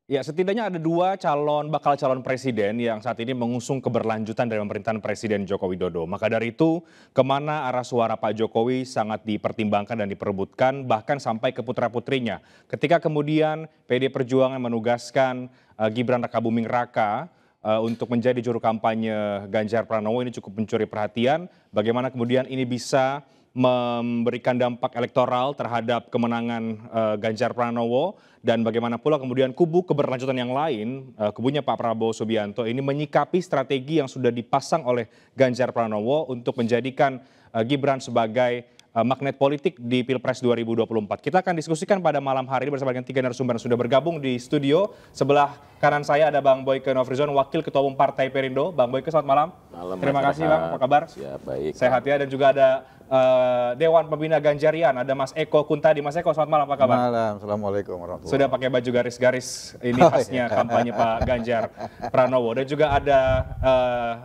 Ya, setidaknya ada dua bakal calon presiden yang saat ini mengusung keberlanjutan dari pemerintahan Presiden Joko Widodo. Maka dari itu, kemana arah suara Pak Jokowi sangat dipertimbangkan dan diperebutkan, bahkan sampai ke putra-putrinya. Ketika kemudian PD Perjuangan menugaskan Gibran Rakabuming Raka untuk menjadi juru kampanye Ganjar Pranowo, ini cukup mencuri perhatian. Bagaimana kemudian ini bisa memberikan dampak elektoral terhadap kemenangan Ganjar Pranowo, dan bagaimana pula kemudian kubu keberlanjutan yang lain, kubunya Pak Prabowo Subianto ini menyikapi strategi yang sudah dipasang oleh Ganjar Pranowo untuk menjadikan Gibran sebagai magnet politik di Pilpres 2024. Kita akan diskusikan pada malam hari ini bersama dengan tiga narasumber yang sudah bergabung di studio. Sebelah kanan saya ada Bang Boyke Nofrizon, Wakil Ketua Umum Partai Perindo. Bang Boyke, selamat malam. Terima kasih Bang, apa kabar? Siap, baik. Sehat ya, dan juga ada Dewan Pembina Ganjarian, ada Mas Eko Kuntadi. Mas Eko, selamat malam, apa kabar? Malam, Assalamualaikum warahmatullahi Sudah pakai baju garis-garis ini khasnya kampanye Pak Ganjar Pranowo. Dan juga ada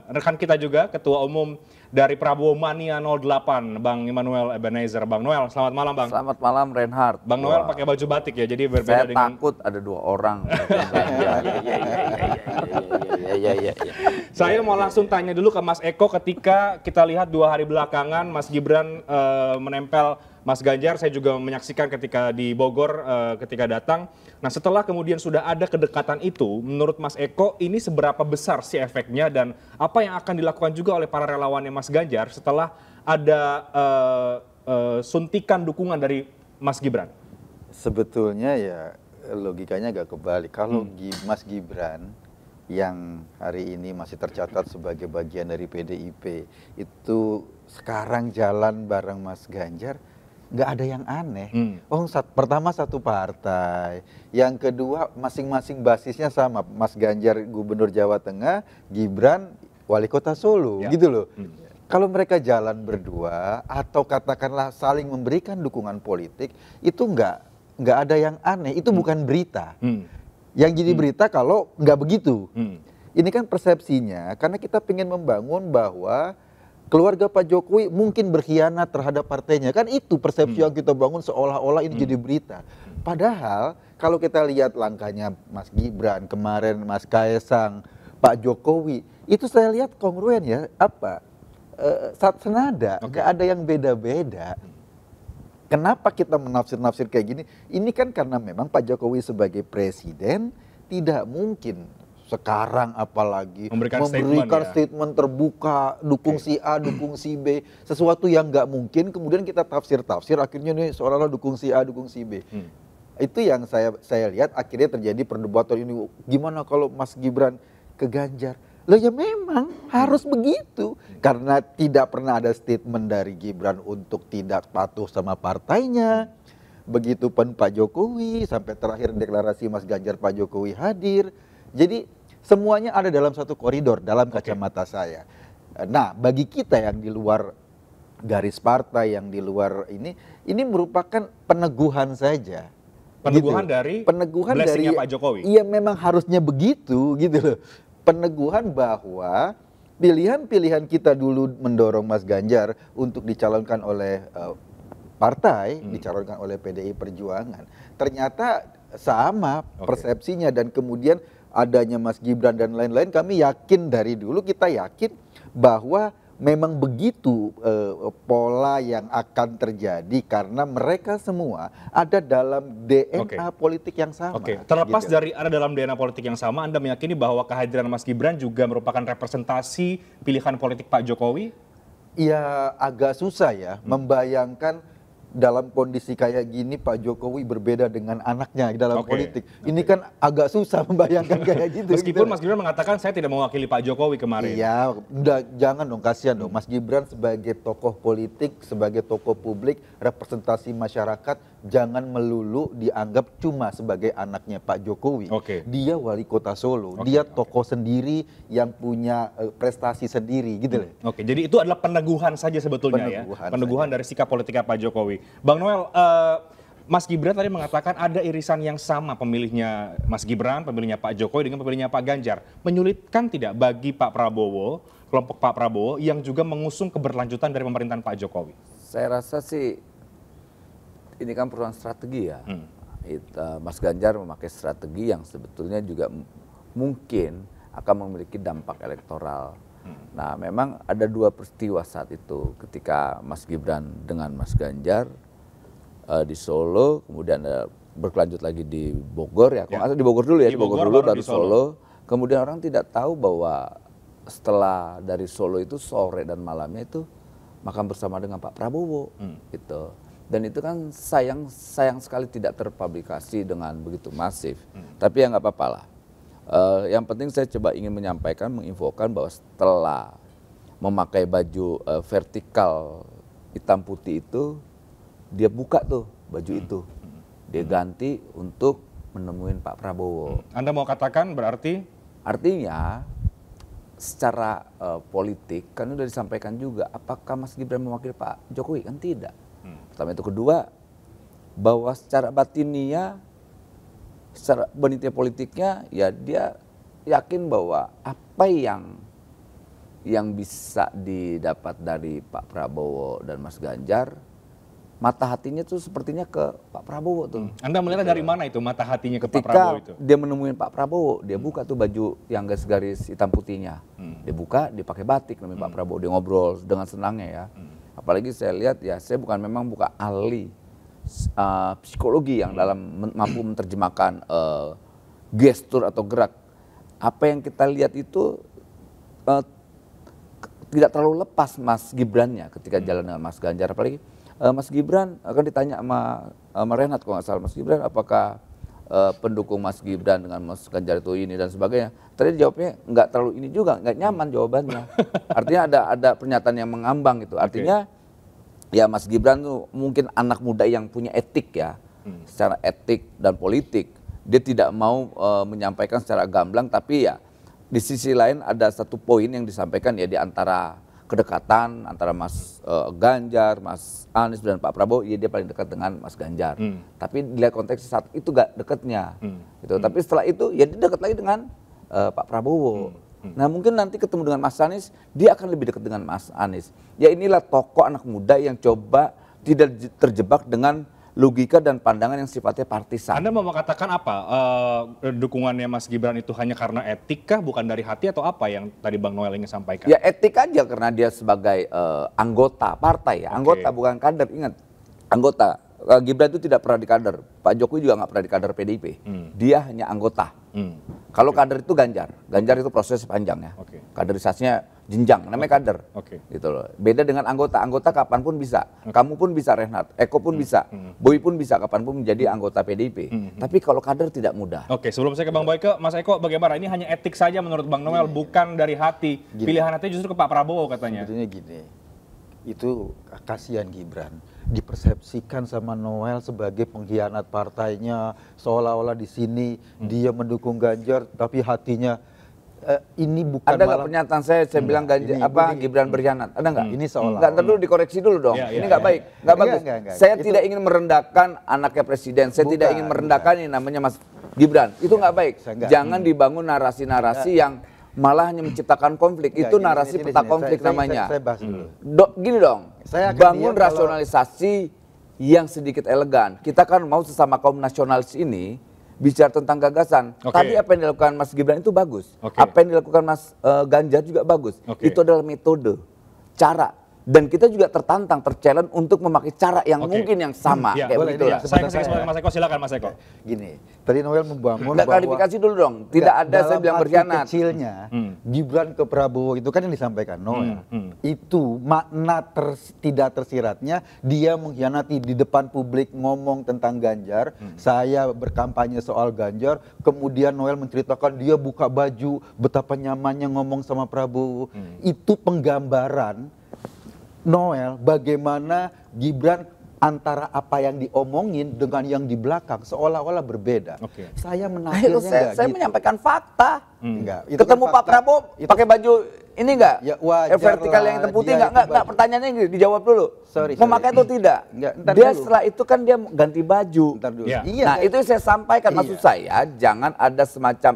rekan kita juga, Ketua Umum dari Prabowo Mania 08, Bang Immanuel Ebenezer. Bang Noel, selamat malam Bang. Selamat malam Reinhardt. Bang Noel pakai baju batik ya, jadi berbeda Saya dengan... takut ada dua orang. Saya mau langsung tanya dulu ke Mas Eko, ketika kita lihat 2 hari belakangan Mas Gibran menempel Mas Ganjar, saya juga menyaksikan ketika di Bogor ketika datang. Nah, setelah kemudian sudah ada kedekatan itu, menurut Mas Eko ini seberapa besar sih efeknya, dan apa yang akan dilakukan juga oleh para relawannya Mas Ganjar setelah ada suntikan dukungan dari Mas Gibran? Sebetulnya ya logikanya agak kebalik. Kalau Mas Gibran yang hari ini masih tercatat sebagai bagian dari PDIP itu sekarang jalan bareng Mas Ganjar, nggak ada yang aneh. Pertama satu partai, yang kedua masing-masing basisnya sama. Mas Ganjar Gubernur Jawa Tengah, Gibran Wali Kota Solo, gitu loh. Kalau mereka jalan berdua atau katakanlah saling memberikan dukungan politik, itu nggak ada yang aneh. Itu bukan berita. Yang jadi berita kalau nggak begitu. Ini kan persepsinya, karena kita ingin membangun bahwa keluarga Pak Jokowi mungkin berkhianat terhadap partainya. Kan itu persepsi yang kita bangun, seolah-olah ini jadi berita. Padahal kalau kita lihat langkahnya Mas Gibran kemarin, Mas Kaesang, Pak Jokowi, itu saya lihat kongruen ya, senada, nggak ada yang beda-beda. Kenapa kita menafsir-nafsir kayak gini? Ini kan karena memang Pak Jokowi sebagai presiden tidak mungkin sekarang apalagi memberikan statement terbuka, dukung si A, dukung si B, sesuatu yang nggak mungkin, kemudian kita tafsir-tafsir, akhirnya nih seolah-olah dukung si A, dukung si B. Itu yang saya lihat akhirnya terjadi perdebatan ini, gimana kalau Mas Gibran ke Ganjar? Loh ya memang harus begitu, karena tidak pernah ada statement dari Gibran untuk tidak patuh sama partainya. Begitupun Pak Jokowi, sampai terakhir deklarasi Mas Ganjar Pak Jokowi hadir. Jadi semuanya ada dalam satu koridor dalam kacamata saya. Nah, bagi kita yang di luar garis partai, yang di luar ini merupakan peneguhan saja. Peneguhan gitu. dari peneguhan blessingnya dari Pak Jokowi? Iya, memang harusnya begitu gitu loh. Peneguhan bahwa pilihan-pilihan kita dulu mendorong Mas Ganjar untuk dicalonkan oleh partai, dicalonkan oleh PDI Perjuangan, ternyata sama persepsinya, dan kemudian adanya Mas Gibran dan lain-lain, kami yakin dari dulu, kita yakin bahwa memang begitu pola yang akan terjadi karena mereka semua ada dalam DNA politik yang sama. Terlepas dari ada dalam DNA politik yang sama, Anda meyakini bahwa kehadiran Mas Gibran juga merupakan representasi pilihan politik Pak Jokowi? Ya agak susah ya membayangkan dalam kondisi kayak gini Pak Jokowi berbeda dengan anaknya dalam politik. Ini kan agak susah membayangkan kayak gitu. Meskipun Mas Gibran mengatakan saya tidak mewakili Pak Jokowi kemarin. Iya, jangan dong, kasihan dong. Mas Gibran sebagai tokoh politik, sebagai tokoh publik, representasi masyarakat, jangan melulu dianggap cuma sebagai anaknya Pak Jokowi. Dia wali kota Solo, dia tokoh sendiri yang punya prestasi sendiri gitu loh. Jadi itu adalah peneguhan saja sebetulnya, peneguhan dari sikap politiknya Pak Jokowi. Bang Noel, Mas Gibran tadi mengatakan ada irisan yang sama pemilihnya Mas Gibran, pemilihnya Pak Jokowi dengan pemilihnya Pak Ganjar. Menyulitkan tidak bagi Pak Prabowo, kelompok Pak Prabowo yang juga mengusung keberlanjutan dari pemerintahan Pak Jokowi? Saya rasa sih ini kan perubahan strategi ya. Mas Ganjar memakai strategi yang sebetulnya juga mungkin akan memiliki dampak elektoral. Nah, memang ada dua peristiwa saat itu ketika Mas Gibran dengan Mas Ganjar di Solo, kemudian berkelanjut lagi di Bogor ya. Kalau di Bogor dulu ya, di Bogor dulu baru Solo. Kemudian orang tidak tahu bahwa setelah dari Solo itu sore dan malamnya itu makan bersama dengan Pak Prabowo gitu. Dan itu kan sayang sekali tidak terpublikasi dengan begitu masif. Tapi ya nggak apa-apa lah. Yang penting saya coba ingin menyampaikan, menginfokan bahwa setelah memakai baju vertikal hitam putih itu, dia buka tuh baju itu. Dia ganti untuk menemuin Pak Prabowo. Anda mau katakan berarti? Artinya secara politik kan sudah disampaikan juga, apakah Mas Gibran mewakili Pak Jokowi? Kan tidak. Pertama itu. Kedua, bahwa secara batinia, secara banitia politiknya, ya dia yakin bahwa apa yang bisa didapat dari Pak Prabowo dan Mas Ganjar, mata hatinya tuh sepertinya ke Pak Prabowo tuh. Anda melihat dari mana itu mata hatinya ke Pak Ketika Prabowo itu? dia menemuin Pak Prabowo, dia buka tuh baju yang garis-garis hitam putihnya. Dia buka, dia pakai batik namanya Pak Prabowo, dia ngobrol dengan senangnya ya. Apalagi saya lihat ya, saya memang bukan ahli psikologi yang dalam mampu menerjemahkan gestur atau gerak. Apa yang kita lihat itu tidak terlalu lepas Mas Gibrannya ketika jalan dengan Mas Ganjar. Apalagi Mas Gibran akan ditanya sama Reinhard kalau nggak salah, Mas Gibran apakah pendukung Mas Gibran dengan Mas Ganjar itu ini dan sebagainya. Tadi jawabnya nggak terlalu ini juga, nggak nyaman jawabannya. Artinya ada pernyataan yang mengambang gitu. Artinya ya Mas Gibran tuh mungkin anak muda yang punya etik ya, secara etik dan politik. Dia tidak mau menyampaikan secara gamblang, tapi ya di sisi lain ada satu poin yang disampaikan ya di antara kedekatan antara Mas Ganjar, Mas Anies dan Pak Prabowo, ya dia paling dekat dengan Mas Ganjar. Tapi dilihat konteks saat itu gak dekatnya. Gitu. Tapi setelah itu ya dia dekat lagi dengan Pak Prabowo. Nah mungkin nanti ketemu dengan Mas Anies, dia akan lebih dekat dengan Mas Anies. Ya inilah tokoh anak muda yang coba tidak terjebak dengan logika dan pandangan yang sifatnya partisan. Anda mau mengatakan apa? Dukungannya Mas Gibran itu hanya karena etika, bukan dari hati atau apa yang tadi Bang Noel ingin sampaikan? Ya etik aja karena dia sebagai anggota partai ya, anggota bukan kader, ingat. Anggota, Gibran itu tidak pernah di kader, Pak Jokowi juga nggak pernah di kader PDIP, dia hanya anggota. Kalau kader itu Ganjar itu proses panjang ya, kaderisasinya jenjang, namanya kader. Gitu loh. Beda dengan anggota kapanpun bisa, kamu pun bisa Reinhard, Eko pun bisa, Boy pun bisa kapanpun menjadi anggota PDIP. Tapi kalau kader tidak mudah. Oke, sebelum saya ke Bang Boyke, Mas Eko bagaimana? Ini hanya etik saja menurut Bang Noel, bukan dari hati. Pilihan hatinya justru ke Pak Prabowo katanya. Sebetulnya gini, itu kasihan Gibran dipersepsikan sama Noel sebagai pengkhianat partainya, seolah-olah di sini dia mendukung Ganjar tapi hatinya ini bukan. Ada nggak pernyataan saya bilang Ganjar Gibran berkhianat? Ada nggak? Ini seolah. Nggak, dulu dikoreksi dulu dong. Ini nggak baik, nggak bagus. Saya tidak ingin merendahkan anaknya presiden. Saya tidak ingin merendahkan ini namanya Mas Gibran. Itu nggak baik. Jangan dibangun narasi-narasi yang malah hanya menciptakan konflik. Itu narasi peta konflik namanya. Saya bahas dulu. Gini dong, bangun rasionalisasi yang sedikit elegan. Kita kan mau sesama kaum nasionalis ini bicara tentang gagasan. Tadi apa yang dilakukan Mas Gibran itu bagus. Apa yang dilakukan Mas Ganjar juga bagus. Itu adalah metode, cara. Dan kita juga tertantang, terchallenge untuk memakai cara yang mungkin yang sama. Ya, kayak boleh, begitulah. saya kasih Mas Eko, silakan Mas Eko. Gini, tadi Noel membangun Nggak klarifikasi dulu dong, tidak ada saya bilang berkhianat. Kecilnya, Gibran ke Prabowo itu kan yang disampaikan Noel. Itu makna tidak tersiratnya dia mengkhianati di depan publik ngomong tentang Ganjar. Saya berkampanye soal Ganjar, kemudian Noel menceritakan dia buka baju, betapa nyamannya ngomong sama Prabowo. Itu penggambaran Noel, bagaimana Gibran antara apa yang diomongin dengan yang di belakang seolah-olah berbeda. Saya menafsirnya saya menyampaikan fakta. Enggak. Ketemu Pak Prabowo pakai baju ini enggak? Ya, wajar vertikal yang hitam putih enggak pertanyaannya gini, dijawab dulu. Memakai atau tidak? Dia dulu. setelah itu kan dia ganti baju. Ya. Nah, itu yang saya sampaikan, maksud saya jangan ada semacam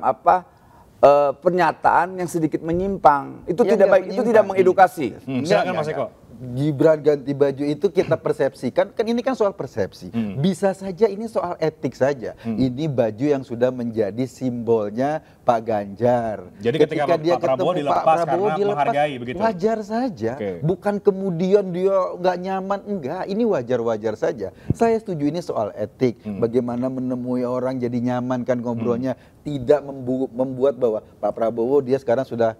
pernyataan yang sedikit menyimpang. Itu tidak baik, itu tidak mengedukasi. Silakan Mas Eko. Gibran ganti baju itu kita persepsikan, kan ini kan soal persepsi. Bisa saja ini soal etik saja. Ini baju yang sudah menjadi simbolnya Pak Ganjar. Jadi ketika dia Pak Prabowo ketemu dilepas Pak Prabowo karena menghargai begitu? wajar saja. Oke. Bukan kemudian dia nggak nyaman, enggak. Ini wajar-wajar saja. Saya setuju ini soal etik. Bagaimana menemui orang jadi nyaman kan ngobrolnya, tidak membuat bahwa Pak Prabowo dia sekarang sudah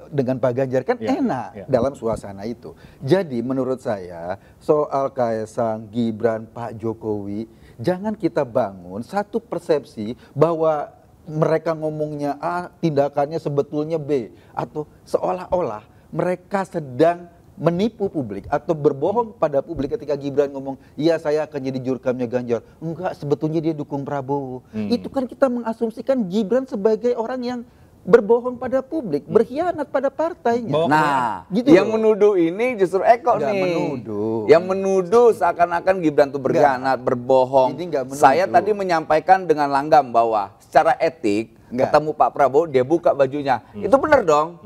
dengan Pak Ganjar kan enak dalam suasana itu. Jadi menurut saya soal Kaesang, Gibran, Pak Jokowi, jangan kita bangun satu persepsi bahwa mereka ngomongnya A, tindakannya sebetulnya B, atau seolah-olah mereka sedang menipu publik atau berbohong pada publik ketika Gibran ngomong, iya saya akan jadi jurkamnya Ganjar. Enggak, sebetulnya dia dukung Prabowo. Itu kan kita mengasumsikan Gibran sebagai orang yang berbohong pada publik, berkhianat pada partainya. Nah, gitu yang loh. menuduh ini justru Eko Nggak nih. menuduh. Yang menuduh seakan-akan Gibran itu berkhianat, berbohong. Ini nggak menuduh. Saya tadi menyampaikan dengan langgam bahwa secara etik Nggak. ketemu Pak Prabowo dia buka bajunya. Itu benar dong.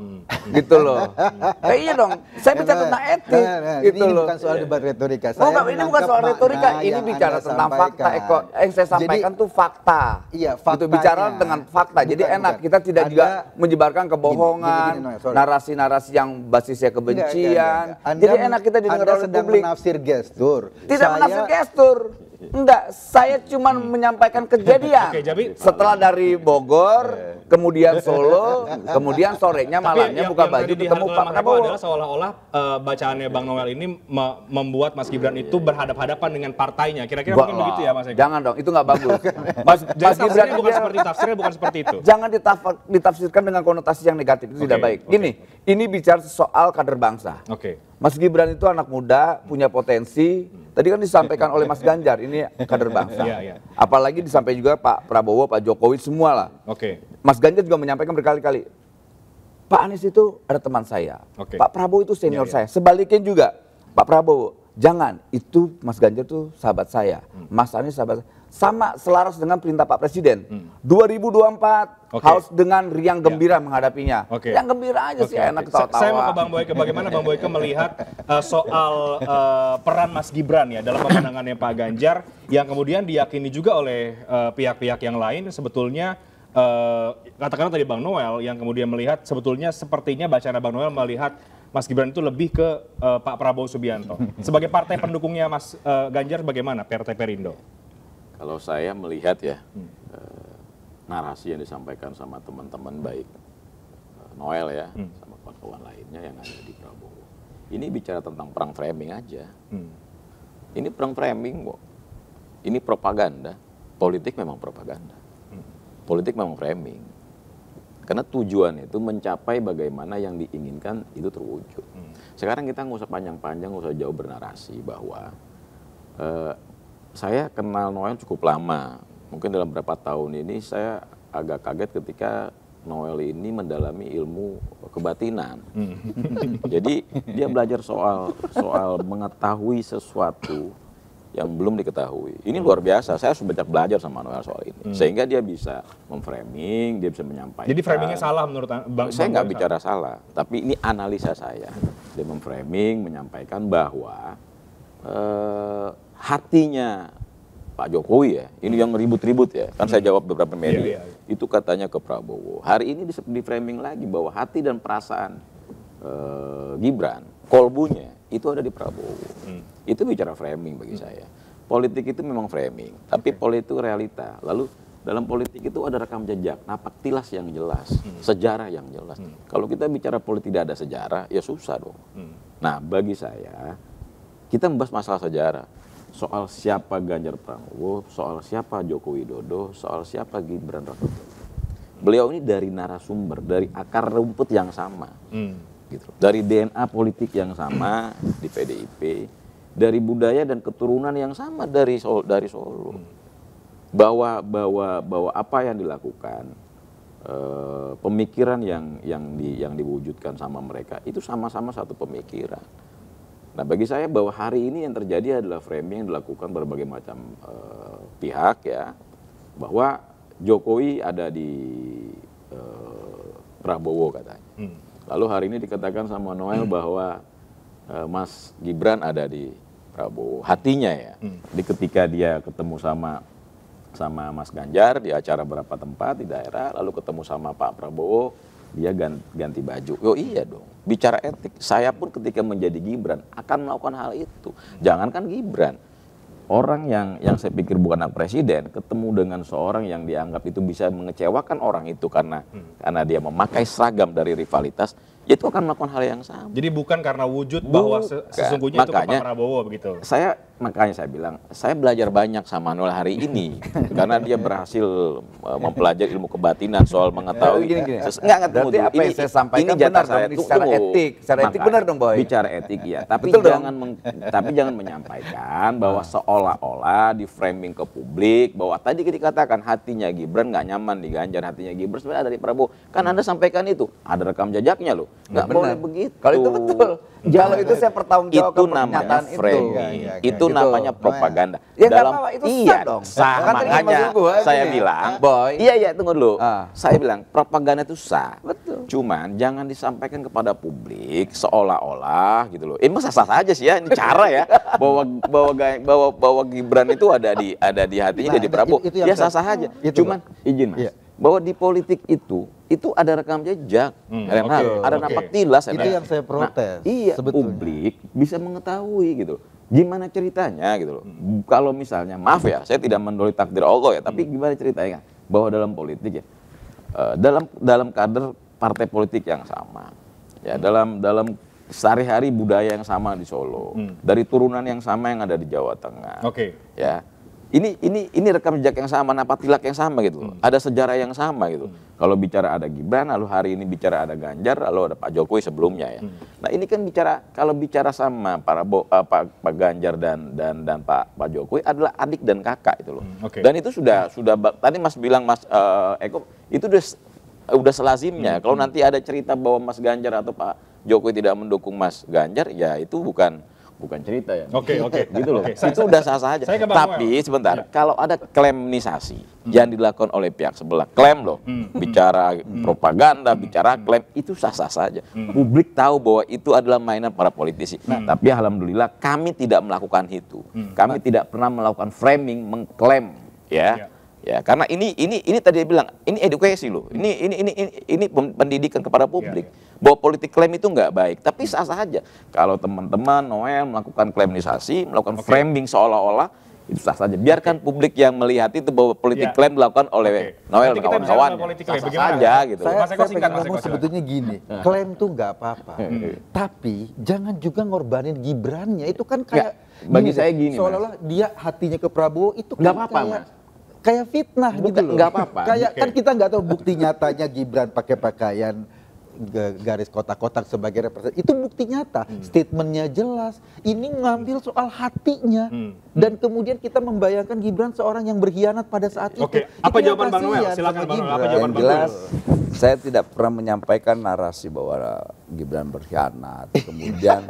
Gitu loh. Iya dong. Saya bicara tentang etik. Gitu ini loh. bukan soal debat retorika. Oh, Saya ini bukan menangkap soal retorika, makna ini yang bicara Anda tentang fakta, sampaikan. Eko. Yang saya sampaikan tuh fakta. Iya, Gitu, faktanya. bicara dengan fakta. Jadi Bukan, enak, bukan. kita tidak Ada- juga menyebarkan kebohongan, Gini, Noel, sorry. narasi-narasi yang basisnya kebencian. Jadi enak kita didengar Anda oleh sedang publik. menafsir gestur. Tidak menafsir gestur. Enggak, saya cuma menyampaikan kejadian. Oke, jadi- Setelah dari Bogor, kemudian Solo, kemudian sorenya malamnya buka baju tadi ketemu dihargai Pak Mas Eko Prabowo. adalah seolah-olah bacaannya Bang Noel ini membuat Mas Gibran itu berhadap-hadapan dengan partainya. Kira-kira mungkin begitu ya Mas Eko? Jangan dong, itu nggak bagus. Mas Jadi Gibran tafsirnya bukan seperti itu. jangan ditafsirkan dengan konotasi yang negatif, itu tidak Oke, baik. oke. Gini, ini bicara soal kader bangsa. Oke. Mas Gibran itu anak muda, punya potensi. Tadi kan disampaikan oleh Mas Ganjar, ini kader bangsa. Iya, iya. Apalagi disampaikan juga Pak Prabowo, Pak Jokowi, semua lah. Oke. Mas Ganjar juga menyampaikan berkali-kali, Pak Anies itu ada teman saya, Oke. Pak Prabowo itu senior Iya, iya. saya. Sebaliknya juga, Pak Prabowo, jangan, itu Mas Ganjar itu sahabat saya, Mas Anies sahabat saya. Sama selaras dengan perintah Pak Presiden. 2024 Oke. harus dengan riang gembira menghadapinya. Oke. Yang gembira aja sih, Oke, enak oke. ketawa-tawa. Saya mau ke Bang Boyke. Bagaimana Bang Boyke melihat soal peran Mas Gibran ya dalam pemenangannya Pak Ganjar yang kemudian diyakini juga oleh pihak-pihak yang lain sebetulnya katakanlah tadi Bang Noel yang kemudian melihat sebetulnya sepertinya bacaan Bang Noel melihat Mas Gibran itu lebih ke Pak Prabowo Subianto. Sebagai partai pendukungnya Mas Ganjar bagaimana Partai Perindo? Kalau saya melihat ya narasi yang disampaikan sama teman-teman baik Noel ya sama kawan-kawan lainnya yang ada di Prabowo. Ini bicara tentang perang framing aja. Ini perang framing kok. Ini propaganda. Politik memang propaganda. Politik memang framing. Karena tujuan itu mencapai bagaimana yang diinginkan itu terwujud. Sekarang kita nggak usah panjang-panjang, nggak usah jauh bernarasi bahwa saya kenal Noel cukup lama. Mungkin dalam beberapa tahun ini saya agak kaget ketika Noel ini mendalami ilmu kebatinan. Jadi dia belajar soal mengetahui sesuatu yang belum diketahui. Ini luar biasa. Saya sudah banyak belajar sama Noel soal ini. Sehingga dia bisa memframing, dia bisa menyampaikan. Jadi framingnya salah menurut Bang? Saya nggak bicara salah, tapi ini analisa saya. Dia memframing, menyampaikan bahwa hatinya Pak Jokowi ya, ini yang ribut-ribut ya, kan saya jawab beberapa media, itu katanya ke Prabowo. Hari ini di framing lagi bahwa hati dan perasaan Gibran, kolbunya itu ada di Prabowo. Itu bicara framing bagi saya. Politik itu memang framing, tapi politik itu realita. Lalu dalam politik itu ada rekam jejak, napak tilas yang jelas, sejarah yang jelas. Kalau kita bicara politik tidak ada sejarah, ya susah dong. Nah, bagi saya, kita membahas masalah sejarah. Soal siapa Ganjar Pranowo, soal siapa Joko Widodo, soal siapa Gibran Raka Buming. Beliau ini dari narasumber, dari akar rumput yang sama. Gitu. Dari DNA politik yang sama di PDIP, dari budaya dan keturunan yang sama dari Solo. Bahwa apa yang dilakukan, pemikiran yang diwujudkan sama mereka itu sama-sama satu pemikiran. Nah, bagi saya bahwa hari ini yang terjadi adalah framing yang dilakukan berbagai macam pihak ya, bahwa Jokowi ada di Prabowo katanya. Lalu hari ini dikatakan sama Noel bahwa Mas Gibran ada di Prabowo, hatinya ya. Jadi ketika dia ketemu sama Mas Ganjar di acara beberapa tempat di daerah, lalu ketemu sama Pak Prabowo, dia ganti baju. Oh iya dong, bicara etik. Saya pun ketika menjadi Gibran akan melakukan hal itu. Jangankan Gibran, orang yang saya pikir bukan anak presiden, ketemu dengan seorang yang dianggap itu bisa mengecewakan orang itu karena dia memakai seragam dari rivalitas, ya itu akan melakukan hal yang sama. Jadi bukan karena wujud bahwa sesungguhnya itu ke Pak Prabowo begitu. Makanya saya bilang, saya belajar banyak sama Noel hari ini karena dia berhasil mempelajari ilmu kebatinan soal mengetahui. Berarti apa yang saya sampaikan benar dong secara etik. Secara etik benar dong, Boy. Bicara etik ya, tapi jangan menyampaikan bahwa seolah-olah di framing ke publik bahwa tadi dikatakan hatinya Gibran nggak nyaman di Ganjar, hatinya Gibran sebenarnya ada di Prabowo. Kan Anda sampaikan itu, ada rekam jejaknya loh. Nggak boleh begitu. Kalau itu betul. Kalau itu saya pertanggungjawabkan itu namanya framing, itu namanya propaganda. Ya dalam apa-apa, itu sah dong. Sah, makanya saya bilang, Boy. Iya tunggu dulu. Saya bilang propaganda itu sah. Betul. Cuman jangan disampaikan kepada publik seolah-olah gitu loh. Ini sah-sah saja sih ya, ini cara ya bahwa Gibran itu ada di hatinya, di Prabowo. Ya sah-sah aja. Cuman izin Mas. Bahwa di politik itu ada rekam jejak, ada napak tilas. Itu yang saya protes. Iya, publik bisa mengetahui gitu. Gimana ceritanya gitu loh. Kalau misalnya, maaf ya, saya tidak mendolimi takdir Allah ya, tapi gimana ceritanya bahwa dalam politik ya, dalam kader partai politik yang sama, ya dalam sehari-hari budaya yang sama di Solo, dari turunan yang sama yang ada di Jawa Tengah, ya. Ini rekam jejak yang sama, napak tilak yang sama gitu loh. Ada sejarah yang sama gitu. Kalau bicara ada Gibran, lalu hari ini bicara ada Ganjar, lalu ada Pak Jokowi sebelumnya ya. Nah ini kan kalau bicara sama Pak Ganjar dan Pak Jokowi adalah adik dan kakak itu loh. Dan itu sudah tadi Mas bilang Mas Eko itu udah selazimnya. Kalau nanti ada cerita bahwa Mas Ganjar atau Pak Jokowi tidak mendukung Mas Ganjar, ya itu bukan cerita ya. Oke. Gitu loh. Itu udah sah-sah aja. Tapi sebentar, kalau ada klaimisasi yang dilakukan oleh pihak sebelah, klaim loh, bicara propaganda, bicara klaim, itu sah-sah saja. Publik tahu bahwa itu adalah mainan para politisi. Tapi alhamdulillah kami tidak melakukan itu. Kami tidak pernah melakukan framing, mengklaim, ya. Ya, karena ini tadi dia bilang, ini edukasi loh. Ini pendidikan kepada publik. Bahwa politik klaim itu nggak baik, tapi sah-sah aja. Kalau teman-teman Noel melakukan klaimisasi, melakukan framing seolah-olah, itu sah saja. Biarkan publik yang melihat itu bahwa politik klaim dilakukan oleh Noel dan kawan-kawan. Sah saja gitu. Saya ngomong sebetulnya gini, klaim tuh nggak apa-apa. Tapi jangan juga ngorbanin Gibrannya. Itu kan kayak bagi saya gini, seolah-olah dia hatinya ke Prabowo itu nggak apa-apa, Mas. Kayak fitnah gitu loh. Nggak apa-apa. Kayak kan kita nggak tahu bukti nyatanya Gibran pakai pakaian garis kotak-kotak sebagai representasi. Itu bukti nyata. Statementnya jelas. Ini ngambil soal hatinya. Dan kemudian kita membayangkan Gibran seorang yang berkhianat pada saat itu. Apa jawaban Bang Noel? Silakan Bang Noel. Apa jawaban Bang Noel? Saya tidak pernah menyampaikan narasi bahwa Gibran berkhianat. Kemudian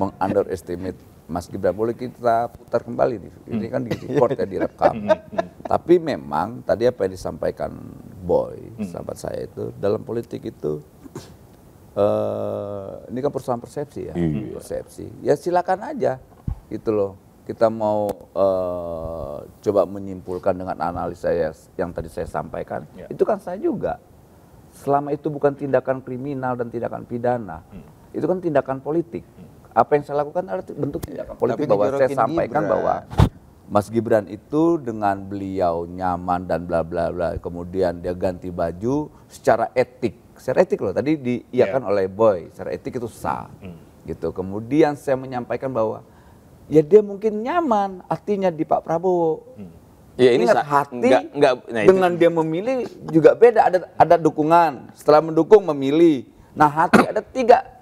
meng-underestimate Mas Gibran. Boleh kita putar kembali nih. Ini kan di record ya, direkam. Tapi memang tadi apa yang disampaikan Boy, sahabat saya itu, dalam politik itu ini kan persoalan persepsi ya. Persepsi. Ya silakan aja gitu loh. Kita mau coba menyimpulkan dengan analisa yang tadi saya sampaikan. Itu kan saya juga. Selama itu bukan tindakan kriminal dan tindakan pidana. Itu kan tindakan politik. Apa yang saya lakukan adalah bentuk tindakan politik. Bahwa saya sampaikan bahwa Mas Gibran itu dengan beliau nyaman dan bla bla bla, kemudian dia ganti baju secara etik loh, tadi diiyakan oleh Boy, secara etik itu sah, gitu. Kemudian saya menyampaikan bahwa ya dia mungkin nyaman artinya di Pak Prabowo. Ya ini ingat, hati dengan dia memilih juga beda, ada dukungan, setelah mendukung memilih. Nah hati ada tiga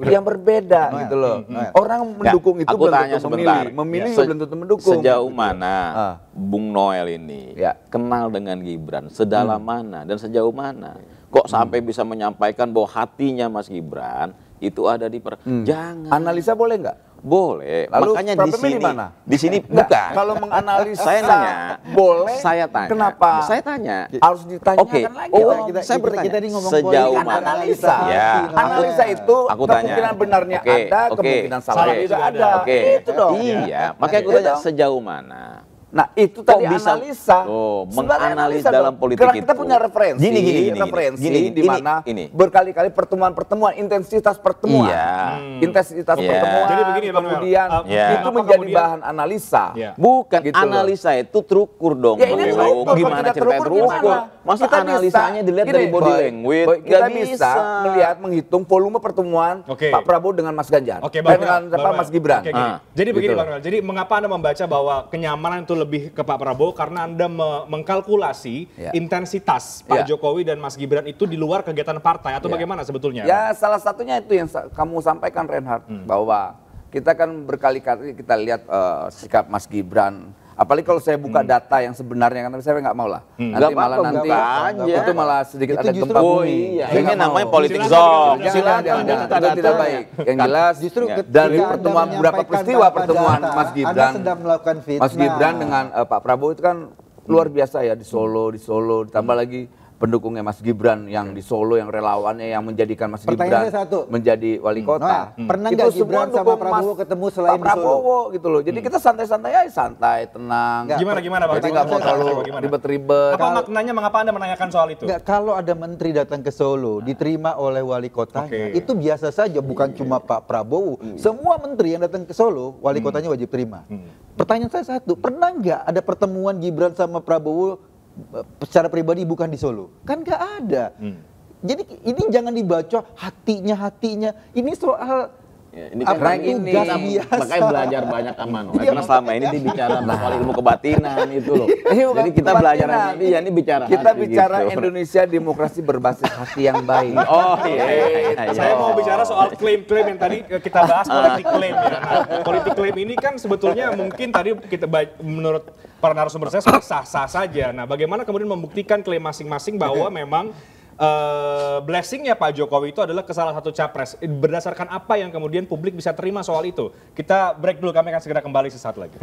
yang berbeda gitu loh. Orang mendukung itu belum tentu memilih belum tentu mendukung. Sejauh mana Bung Noel ini kenal dengan Gibran, sedalam mana dan sejauh mana? Kok sampai bisa menyampaikan bahwa hatinya Mas Gibran itu ada di jangan. Analisa boleh nggak? Boleh. Lalu Makanya di problemnya sini, di mana? di sini Enggak, bukan. kalau menganalisa Saya nanya. boleh. Saya tanya. Kenapa? Saya tanya. Harus ditanyakan Oke. lagi. Oh, Om. saya bertanya. Kita ini ngomong Sejauh politik, mana? analisa. Ya. Analisa itu Aku tanya. kemungkinan benarnya Oke, ada, oke. kemungkinan salah juga ada. Oke. Itu dong. Iya. Makanya aku Itu tanya dong. sejauh mana? Nah itu Kok tadi bisa- analisa. Oh, Sebenarnya menganalisis analisa dalam dong. politik Karena kita itu. punya referensi, Gini, di mana ini. berkali-kali pertemuan, intensitas pertemuan, Iya. intensitas Iya. pertemuan, Jadi begini, Bang Noel. kemudian Iya. itu Kenapa menjadi kemudian- bahan analisa. Iya. Bukan, Gitu loh. analisa itu terukur dong. Ya, ini Bang terukur. Prabowo. Kalau Gimana tidak ceritanya terukur terukur? gimana? Masa Kita analisanya bisa- dilihat gini, dari body Boy, language? Boy, kita Nggak bisa melihat, menghitung volume pertemuan Oke. Pak Prabowo dengan Mas Ganjar. Oke, Bang dengan Noel, Bang Mas Noel. Gibran. Oke, gini. Jadi begini, Gitu Bang Noel. Jadi mengapa Anda membaca bahwa kenyamanan itu lebih ke Pak Prabowo karena Anda mengkalkulasi Ya. intensitas Pak Ya. Jokowi dan Mas Gibran itu di luar kegiatan partai atau Ya. bagaimana sebetulnya? Ya salah satunya itu yang kamu sampaikan Reinhard, bahwa kita kan berkali-kali kita lihat sikap Mas Gibran. Apalagi kalau saya buka data yang sebenarnya, kan saya nggak mau lah. Nanti Nggak malah apa-apa, nanti nggak apa-apa. itu malah sedikit Itu ada justru- gempa Oh bumi. iya, Saya ini nggak namanya mau. politik Silakan, zone. Jangan, itu tidak baik. Yang jelas Justru dari ketika pertemuan Anda beberapa menyampaikan peristiwa tanpa pertemuan data, Mas Anda Gibran, sedang melakukan fitnah. Mas Gibran dengan Pak Prabowo itu kan luar biasa ya di Solo, ditambah lagi pendukungnya Mas Gibran yang di Solo, yang relawannya yang menjadikan Mas Pertanyaan Gibran saya satu. menjadi wali kota. Noel, pernah Itu nggak semua Gibran sama dukung Prabowo Mas ketemu selain Pak di Solo? Prabowo gitu loh. Jadi kita santai-santai aja, santai, tenang. Nggak. Gimana Bang? Jadi nggak mau Coba, terlalu gimana? ribet-ribet. Apa maknanya mengapa Anda menanyakan soal itu? Enggak, kalau ada menteri datang ke Solo, diterima oleh wali kotanya, Oke. itu biasa saja, bukan cuma Pak Prabowo. Semua menteri yang datang ke Solo, wali kotanya wajib terima. Pertanyaan saya satu, pernah nggak ada pertemuan Gibran sama Prabowo secara pribadi bukan di Solo? Kan nggak ada. Jadi ini jangan dibaca hatinya. Ini soal Ya, ini kan Rank ini. tugas biasa. makanya belajar banyak sama Noel. Iya, Karena selama ini dia bicara soal ilmu kebatinan itu loh. Ini bukan Jadi kita belajar kebatinan. sama dia, ini bicara Kita hati bicara gitu. Indonesia demokrasi berbasis hati yang baik. Oh iya. Saya mau bicara soal klaim-klaim yang tadi kita bahas politik klaim ya. Nah, politik klaim ini kan sebetulnya mungkin tadi menurut para narasumber saya sah-sah saja. Nah, bagaimana kemudian membuktikan klaim masing-masing bahwa memang blessingnya Pak Jokowi itu adalah ke salah satu capres. Berdasarkan apa yang kemudian publik bisa terima soal itu? Kita break dulu, kami akan segera kembali sesaat lagi.